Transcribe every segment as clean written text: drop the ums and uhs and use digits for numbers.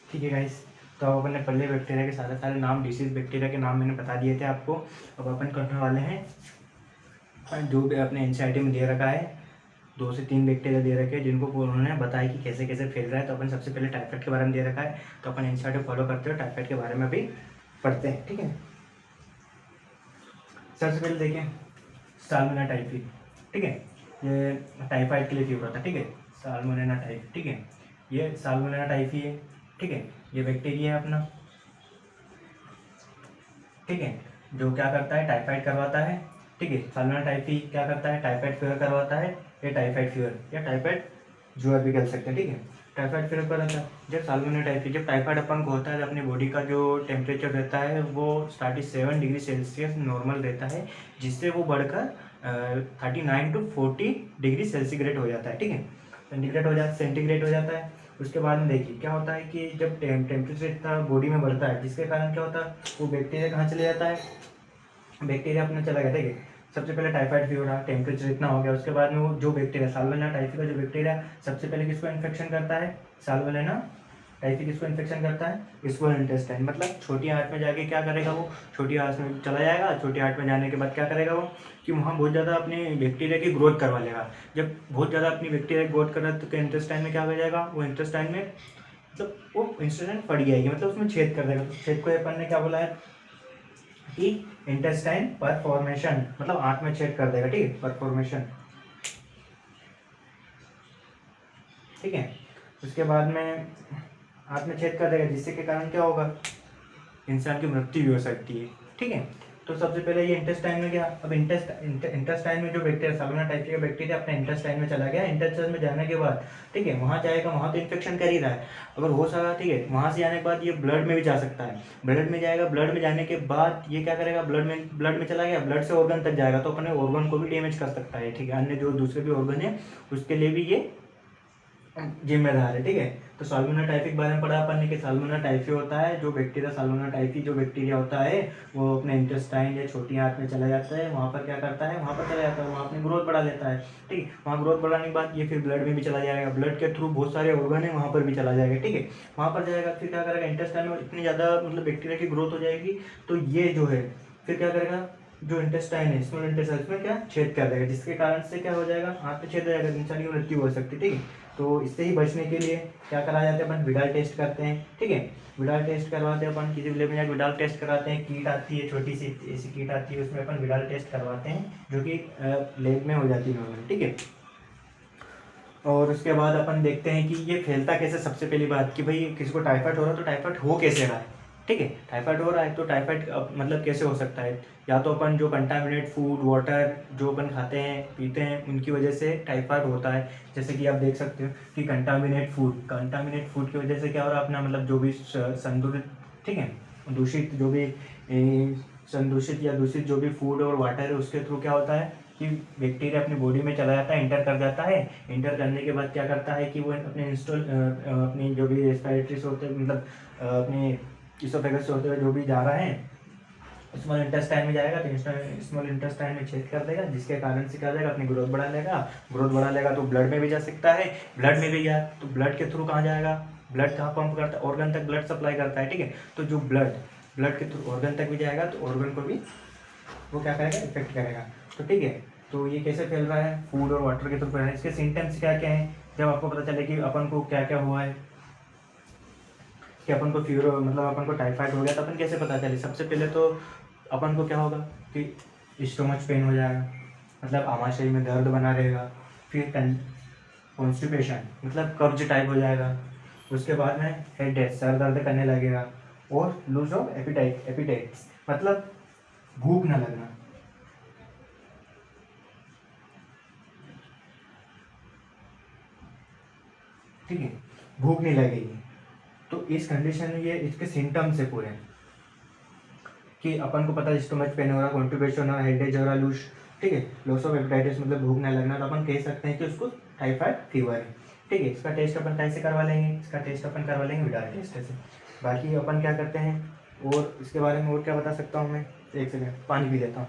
ठीक है गाइस, तो अब अपन ने पल्ले बैक्टीरिया के सारे सारे नाम, डिसीज बैक्टीरिया के नाम मैंने बता दिए थे आपको। अब अपन करने वाले हैं जो भी अपने एनसीईआरटी में दे रखा है, 2 से 3 बैक्टीरिया दे रखे हैं जिनको उन्होंने बताया कि कैसे कैसे फैल रहा है। तो अपन सबसे पहले टाइफाइड के बारे में दे रखा है, तो अपन एनसीईआरटी फॉलो करते हो, टाइफाइड के बारे में भी पढ़ते हैं। ठीक है, सबसे पहले देखें साल्मोनेला टाइफी। ठीक है, ये टाइफाइड के लिए फीवर था। ठीक है, साल्मोनेला टाइफी। ठीक है, ये साल्मोनेला टाइफी है। ठीक है, ये बैक्टीरिया है अपना। ठीक है, जो क्या करता है, टाइफाइड करवाता है। ठीक है, साल्मोनेला टाइफी क्या करता है, टाइफाइड फीवर करवाता है। ये टाइफाइड फीवर या टाइफाइड ज्वर भी कह सकते हैं। ठीक है, टाइफाइड फीवर पर रहता है। जब साल्मोनेला टाइफी, जब टाइफाइड अपन को होता है, अपनी बॉडी का जो टेम्परेचर रहता है वो 37 डिग्री सेल्सियस नॉर्मल रहता है, जिससे वो बढ़कर 39 to 40 डिग्री सेंटीग्रेड हो जाता है। ठीक है, सेंटीग्रेड हो जाता है। उसके बाद में देखिए क्या होता है कि जब टेम्परेचर इतना बॉडी में बढ़ता है, जिसके कारण क्या होता है, वो बैक्टीरिया कहाँ चले जाता है, बैक्टीरिया अपने चला गया। ठीक है, सबसे पहले टाइफाइड फीवर रहा, टेम्परेचर इतना हो गया, उसके बाद में वो जो बैक्टीरिया साल्मोनेला टाइफी का जो बैक्टीरिया सबसे पहले किसको इन्फेक्शन करता है, साल्मोनेला टाइफी किसको इन्फेक्शन करता है, स्मॉल इंटेस्टाइन, मतलब छोटी आंत में जाके क्या करेगा, वो छोटी आंत में चला जाएगा। छोटी आंत में जाने के बाद क्या करेगा वो, कि वहाँ बहुत ज़्यादा अपनी बैक्टीरिया की ग्रोथ करवा लेगा। जब बहुत ज़्यादा अपनी बैक्टीरिया ग्रोथ कर रहा है तो इंटेस्टाइन में क्या हो जाएगा, वो इंटेस्टाइन में मतलब वो इंस्टेंट पड़ जाएगी, मतलब उसमें छेद कर देगा। तो छेद को अपन ने क्या बोला है कि इंटेस्टाइन परफॉर्मेशन, मतलब आंत में छेद कर देगा। ठीक है, परफॉर्मेशन। ठीक है, उसके बाद में आंत में छेद कर देगा, जिससे के कारण क्या होगा, इंसान की मृत्यु भी हो सकती है। ठीक है, तो सबसे पहले ये इंटेस्टाइन में गया। अब इंटेस्टाइन में जो बैक्टीरिया साल्मोनेला टाइफी का बैक्टीरिया अपने इंटेस्टाइन में चला गया। इंटेस्टाइन में जाने के बाद ठीक है, वहाँ जाएगा, वहाँ तो इन्फेक्शन कर ही रहा है, अगर हो सका। ठीक है, वहाँ से जाने के बाद ये ब्लड में भी जा सकता है, ब्लड में जाएगा। ब्लड में जाने के बाद ये क्या करेगा, ब्लड में चला गया, ब्लड से ऑर्गन तक जाएगा, तो अपने ऑर्गन को भी डैमेज कर सकता है। ठीक है, अन्य जो दूसरे भी ऑर्गन है उसके लिए भी ये जिम्मेदार है। ठीक है, तो साल्मोनेला टाइफी के बारे में पढ़ा अपन ने कि साल्मोनेला टाइफी होता है जो बैक्टीरिया, साल्मोनेला टाइफी जो बैक्टीरिया होता है वो अपने इंटेस्टाइन या छोटी आंत में चला जाता है, वहाँ पर क्या करता है, वहाँ पर चला जाता है, वहाँ अपनी ग्रोथ बढ़ा लेता है। ठीक है, वहाँ ग्रोथ बढ़ाने के बाद ये फिर ब्लड में भी चला जाएगा, ब्लड के थ्रू बहुत सारे ऑर्गन है वहाँ पर भी चला जाएगा। ठीक है, वहाँ पर जाएगा, फिर क्या करेगा, इंटेस्टाइन में इतनी ज़्यादा मतलब बैक्टीरिया की ग्रोथ हो जाएगी, तो ये जो है फिर क्या करेगा, जो इंटेस्टाइन है, स्मॉल इंटेस्टाइन में क्या छेद कर देगा, जिसके कारण से क्या हो जाएगा, हाथ पे छेद हो जाएगा, इंसान की मृत्यु हो सकती है। ठीक है, तो इससे ही बचने के लिए क्या करा जाता है, अपन विडाल टेस्ट करते हैं। ठीक है, विडाल टेस्ट करवाते हैं अपन, किसी भी लैब में जाकर विडाल टेस्ट कराते हैं। कीट आती है, छोटी सी ऐसी कीट आती है, उसमें अपन विडाल टेस्ट करवाते हैं, जो कि लैब में हो जाती है नॉर्मल। ठीक है, और उसके बाद अपन देखते हैं कि ये फैलता कैसे। सबसे पहली बात कि भाई किसी को टाइफाइड हो रहा है तो टाइफाइड हो कैसे रहा है। ठीक है, टाइफाइड हो रहा है तो टाइफाइड मतलब कैसे हो सकता है, या तो अपन जो कंटामिनेट फूड वाटर जो अपन खाते हैं पीते हैं उनकी वजह से टाइफाइड होता है। जैसे कि आप देख सकते हो कि कंटामिनेट फूड की वजह से क्या हो रहा है, अपना मतलब जो भी संतुलित, ठीक है, दूषित जो भी संदूषित या दूषित जो भी फूड और वाटर है उसके थ्रू क्या होता है कि बैक्टीरिया अपनी बॉडी में चला जाता है, इंटर कर जाता है। इंटर करने के बाद क्या करता है कि वो अपने अपनी जो भी रेस्पिरेटरी से होते हैं, मतलब अपनी इसोफेगस से होते हुए जो भी जा रहा है स्मॉल इंटेस्टाइन में जाएगा, तो स्मॉल इंटेस्टाइन में छेद कर देगा, जिसके कारण से क्या हो जाएगा, अपनी ग्रोथ बढ़ा लेगा। ग्रोथ बढ़ा लेगा तो ब्लड में भी जा सकता है, ब्लड में भी गया तो ब्लड के थ्रू कहाँ जाएगा, ब्लड कहाँ पंप करता है, ऑर्गन तक ब्लड सप्लाई करता है। ठीक है, तो जो ब्लड के थ्रू ऑर्गन तक भी जाएगा तो ऑर्गन को भी वो क्या करेगा, इफेक्ट करेगा। तो ठीक है, तो ये कैसे फैल रहा है, फूड और वाटर के थ्रू फैल रहा है। इसके सिम्टम्स क्या क्या हैं, जब आपको पता चले कि अपन को क्या क्या हुआ है, कि अपन को फीवर मतलब अपन को टाइफाइड हो गया, तो अपन कैसे पता चले। सबसे पहले तो अपन को क्या होगा कि स्टोमच पेन हो जाएगा, मतलब आमाशय में दर्द बना रहेगा। फिर कॉन्स्टिपेशन मतलब कब्ज टाइप हो जाएगा। उसके बाद में हेडेक, सर दर्द करने लगेगा। और लूज ऑफ एपिटाइट मतलब भूख न लगना। ठीक है, भूख नहीं लगेगी। तो इस कंडीशन में ये इसके सिम्टम्स है पूरे, कि अपन को पता है स्टोमच पेन हो रहा, कॉन्स्टिपेशन हो रहा, हेडेक हो रहा, लूज, ठीक है, लॉस ऑफ एपेटाइटिस मतलब भूख नहीं लगना, तो अपन कह सकते हैं कि उसको टाइफाइड फीवर है। ठीक है, इसका टेस्ट अपन कैसे करवा लेंगे, इसका टेस्ट अपन करवा लेंगे विडाल टेस्ट से। बाकी अपन क्या करते हैं, और इसके बारे में और क्या बता सकता हूँ मैं, एक सेकेंड पानी पी लेता हूँ।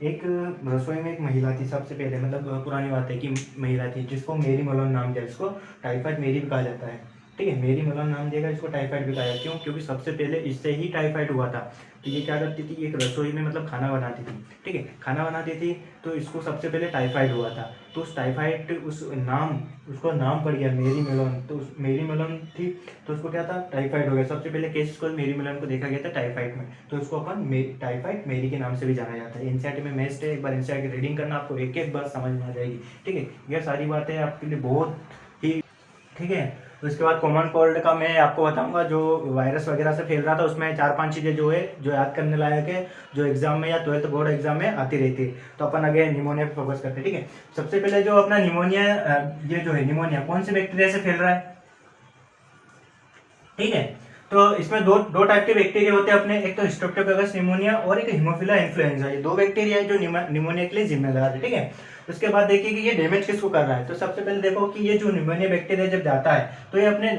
एक रसोई में एक महिला थी सबसे पहले, मतलब पुरानी बात है कि महिला थी जिसको मेरी मलोन नाम दिया, जिसको टाइफाइड मेरी भी कहा जाता है। ठीक है, मेरी मलोन नाम दिया, इसको टाइफाइड भी कहा जाता है। क्यों? क्योंकि सबसे पहले इससे ही टाइफाइड हुआ था। तो ये क्या करती थी, एक रसोई में मतलब खाना बनाती थी। ठीक है, खाना बनाती थी तो इसको सबसे पहले टाइफाइड हुआ था। तो उस टाइफाइड उसको नाम पड़ गया मेरी मेलोन। तो उस मेरी मेलोन थी तो उसको क्या था, टाइफाइड हो गया। सबसे पहले केस को मेरी मेलोन को देखा गया था टाइफाइड में, तो उसको अपन टाइफाइड मेरी के नाम से भी जाना जाता है। एनसीईआरटी में मेस्ट है, एक बार एनसीईआरटी की रीडिंग करना, आपको एक एक बार समझ में आ जाएगी। ठीक है, ये सारी बातें आपके लिए बहुत ही ठीक है। तो इसके बाद कॉमन कोल्ड का मैं आपको बताऊंगा, जो वायरस वगैरह से फैल रहा था उसमें 4-5 चीज़ें जो है जो याद करने लायक है, जो एग्जाम में या 12th बोर्ड एग्जाम में आती रहती है। तो अपन आगे निमोनिया पे फोकस करते हैं। ठीक है, सबसे पहले जो अपना निमोनिया, ये जो है निमोनिया कौन से बैक्टीरिया से फैल रहा है? ठीक है, तो इसमें दो दो टाइप के बैक्टीरिया होते हैं अपने, एक तो स्ट्रेप्टोकोकस निमोनिया और एक हीमोफिला इन्फ्लुएंजा। ये दो बैक्टीरिया है जो निमोनिया के लिए जिम्मेदार है। ठीक है, उसके बाद देखिए कि ये डैमेज किसको कर रहा है। तो सबसे पहले देखो कि ये जो निमोनिया बैक्टीरिया जब जाता है तो ये अपने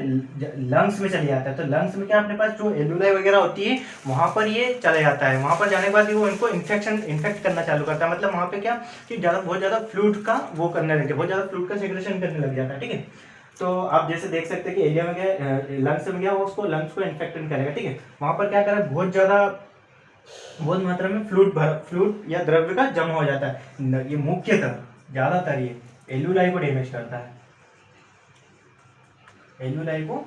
लंग्स में चले जाता है। तो लंग्स में क्या अपने पास जो एलुलाई वगैरह होती है वहां पर ये चले जाता है। वहां पर जाने के बाद वो इनको इन्फेक्ट करना चालू करता है। मतलब वहां पे क्या कि बहुत ज्यादा फ्लूइड का वो करने लगे, बहुत ज्यादा फ्लूइड का सेक्रेशन करने लग जाता है। ठीक है, तो आप जैसे देख सकते हैं कि एरिया में गया, लंग्स में गया, वो उसको लंग्स को इन्फेक्ट करेगा। ठीक है, वहां पर क्या करेगा, बहुत मात्रा में फ्लूइड या द्रव्य का जमा हो जाता है। ये मुख्यतः ज्यादातर ये एलुलाई को डैमेज करता है, एलुलाई को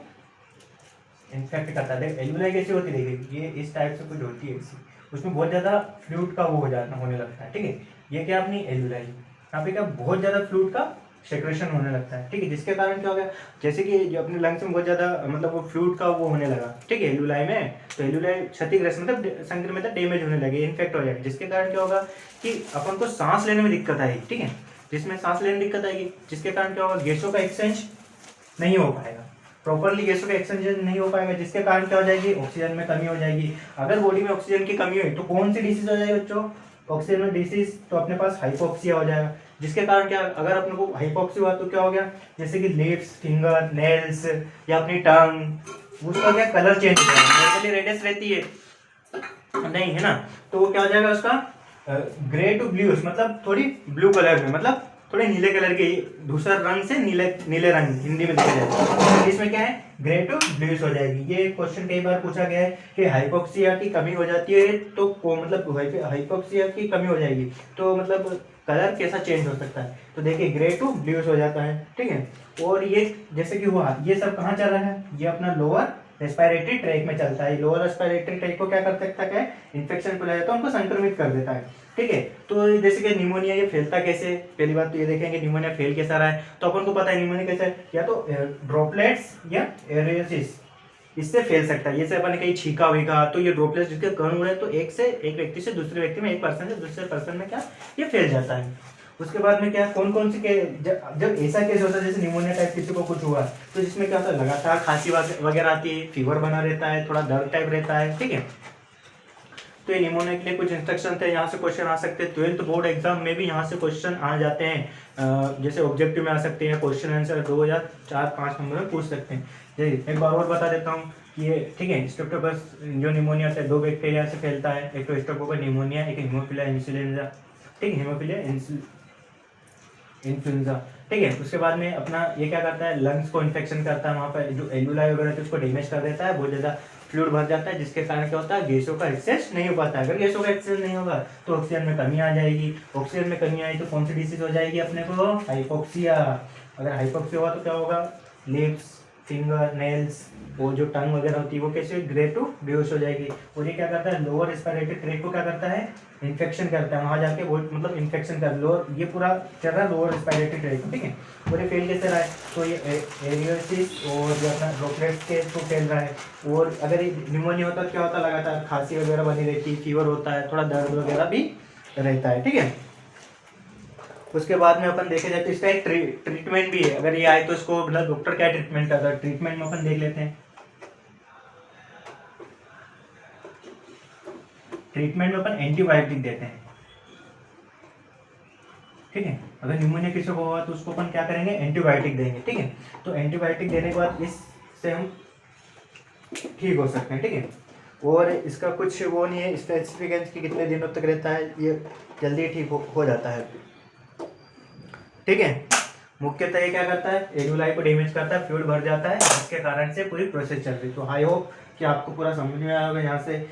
इन्फेक्ट करता है। देख एलुलाई कैसी होती है, देखिए ये इस टाइप से कुछ होती है ऐसी, उसमें बहुत ज्यादा फ्लूइड का वो होने लगता है। ठीक है, ये क्या अपनी एलुलाई, यहाँ पे क्या बहुत ज्यादा फ्लूइड का सेक्रेशन होने लगता है। ठीक है, जिसके कारण क्या हो गया, जैसे कि जो अपने लंग्स में बहुत ज्यादा मतलब वो फ्लूइड का वो होने लगा। ठीक है, एलुलाई में, तो एलुलाई क्षतिग्रस्त मतलब संक्रमित डैमेज होने लगे, इन्फेक्ट हो जाएगा, जिसके कारण क्या होगा कि अपन को सांस लेने में दिक्कत आएगी। ठीक है, जिसमें सांस लेने में दिक्कत आएगी, जिसके कारण क्या होगा, गैसों का एक्सचेंज नहीं हो पाएगा प्रॉपरली, गैसों का एक्सचेंज नहीं हो पाएगा, जिसके कारण क्या हो जाएगी, ऑक्सीजन में कमी हो जाएगी। अगर बॉडी में ऑक्सीजन की कमी हुई तो कौन सी डिसीज हो जाएगी बच्चों, ऑक्सीजन में डिसीज, तो अपने पास हाइपोक्सिया हो जाएगा। जिसके कारण क्या, अगर अपने को हाइपोक्सिया हुआ तो क्या हो गया, जैसे कि लिप्स, फिंगर, नेल्स या अपनी टंग, उसका क्या कलर चेंज हो जाएगा। नॉर्मली रेडिश रहती है नहीं है ना, तो वो क्या हो जाएगा उसका ग्रे टू ब्लूइश, मतलब थोड़ी ब्लू कलर में, मतलब थोड़े नीले कलर के, धूसर रंग से नीले रंग हिंदी में लिखा जाएगा। इसमें क्या है, ग्रे टू ब्लूइश हो जाएगी। ये क्वेश्चन कई बार पूछा गया है कि हाइपोक्सिया की कमी हो जाती है तो मतलब हाइपोक्सिया की कमी हो जाएगी तो मतलब कलर कैसा चेंज हो सकता है। तो देखिए ग्रे टू ब्लूइश हो जाता है। ठीक है, और ये जैसे कि हुआ, ये सब कहाँ चल रहा है, ये अपना लोअर रेस्पिरेटरी ट्रैक में चलता है। लोअर रेस्पिरेटरी ट्रैक को क्या कर सकता है, इन्फेक्शन फैलाया तो उनको संक्रमित कर देता है। ठीक है, तो जैसे कि निमोनिया ये फैलता कैसे, पहली बात तो ये देखेंगे निमोनिया फैल कैसा रहा है। तो अपन को पता है निमोनिया कैसे है, या तो ड्रॉपलेट्स या एरियोसिस, इससे फैल सकता है। जैसे अपन ने कहीं छीका वीका तो ये ड्रॉपलेट्स जिसके कण उड़े तो एक व्यक्ति से दूसरे व्यक्ति में, एक पर्सन से दूसरे पर्सन में क्या ये फैल जाता है। उसके बाद में क्या कौन कौन सी जब ऐसा केस होता है जैसे निमोनिया टाइप किसी को कुछ हुआ तो जिसमें क्या होता है, लगातार खांसी वगैरह आती है, फीवर बना रहता है, थोड़ा दर्द टाइप रहता है। ठीक है, तो ये निमोनिया के लिए कुछ इंस्ट्रक्शन थे, यहाँ से क्वेश्चन आ सकते हैं। 12th बोर्ड एग्जाम में भी यहाँ से क्वेश्चन आ जाते हैं, जैसे ऑब्जेक्टिव में आ सकते हैं, क्वेश्चन आंसर 2 या 4-5 नंबर में पूछ सकते हैं। एक बार और बता देता हूँ कि ये ठीक है, स्ट्रेप्टोकोकस जो निमोनिया से 2 बैक्टीरिया से फैलता है, एक तो स्ट्रेप्टोकोकस निमोनिया, एक हीमोफिलिया इन्फ्लुएंजा। ठीक है, हीमोफिलिया इन्फ्लुएंजा। ठीक है, उसके बाद में अपना ये क्या करता है, लंग्स को इन्फेक्शन करता है, वहाँ पर जो एलुलाई वगैरह थी उसको डैमेज कर देता है, बहुत ज़्यादा फ्लूइड भर जाता है, जिसके कारण क्या होता है, गैसों का एक्सेस नहीं हो पाता है। अगर गैसों का एक्सेस नहीं होगा तो ऑक्सीजन में कमी आ जाएगी, ऑक्सीजन में कमी आई तो कौन सी डिसीज हो जाएगी अपने को, हाइपोक्सिया। अगर हाइपोक्सिया हुआ तो क्या होगा, लिप्स, फिंगर, नेल्स और जो टंग वगैरह होती है वो कैसे ग्रे टू बेहोश हो जाएगी। और ये क्या करता है, लोअर रेस्पिरेटरी ट्रैक को क्या करता है, इन्फेक्शन करता है, वहां जाके वो मतलब इन्फेक्शन कर लोअर, ये पूरा चल रहा है लोअर रेस्पिरेटरी ट्रैक। ठीक है, और ये फेल कैसे रहा है, तो ये एरियोसिस और जो अपना ड्रॉपलेट्स के थ्रू फैल रहा है। और अगर ये निमोनिया होता है क्या होता है, लगातार खांसी वगैरह बनी रहती है, फीवर होता है, थोड़ा दर्द वगैरह भी रहता है। ठीक है, उसके बाद में अपन देखे जाए तो इसका एक ट्रीटमेंट भी है। अगर ये आए तो इसको मतलब डॉक्टर क्या ट्रीटमेंट करता है, ट्रीटमेंट में अपन देख लेते हैं। ट्रीटमेंट में अपन एंटीबायोटिक देते हैं। ठीक है, अगर निमोनिया किसी को हुआ तो उसको अपन क्या करेंगे, एंटीबायोटिक देंगे। ठीक है, तो एंटीबायोटिक देने के बाद इससे हम ठीक हो सकते हैं। ठीक है, और इसका कुछ वो नहीं है स्पेसिफिकेशन कि कितने दिनों तक रहता है, ये जल्दी ठीक हो जाता है। ठीक है, मुख्यतः ये क्या करता है, एल्यूलाई को डैमेज करता है, फ्लूइड भर जाता है, जिसके कारण से पूरी प्रोसेस चल रही है। तो आई होप कि आपको पूरा समझ में आया होगा यहाँ से